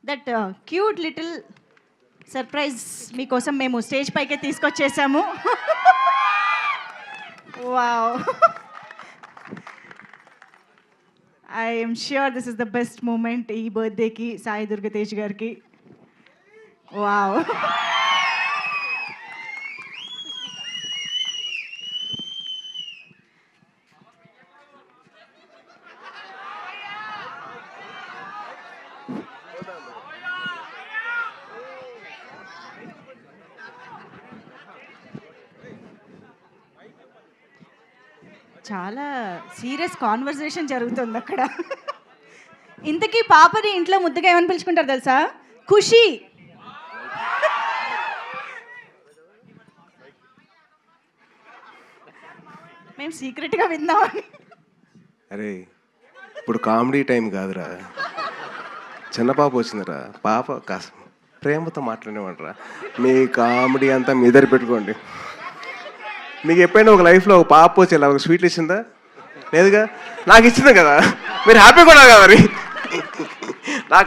That cute little surprise మీకోసం మేము stage పైకే తీసుకొచ్చేసాము. Wow, I'm sure this is the best moment ఈ బర్త్డేకి సాయి దుర్గ తేజ్ గారికి. వావ్, చాలా సీరియస్ కాన్వర్సేషన్ జరుగుతుంది అక్కడ. ఇంతకీ పాపని ఇంట్లో ముద్దుగా ఏమని పిలుచుకుంటారు తెలుసా? ఖుషి. మేము సీక్రెట్గా విందామని. అరే ఇప్పుడు కామెడీ టైం కాదురా, చిన్న పాప వచ్చిందిరా, పాప కాస్త ప్రేమతో మాట్లాడేమంటారా. మీ కామెడీ అంతా మీ దగ్గర పెట్టుకోండి. మీకు ఎప్పుడైనా ఒక లైఫ్లో ఒక పాప వచ్చి ఇలా ఒక స్వీట్లు ఇచ్చిందా? లేదుగా. నాకు ఇచ్చింది కదా, మీరు హ్యాపీగా ఉన్నారు కదా మరి.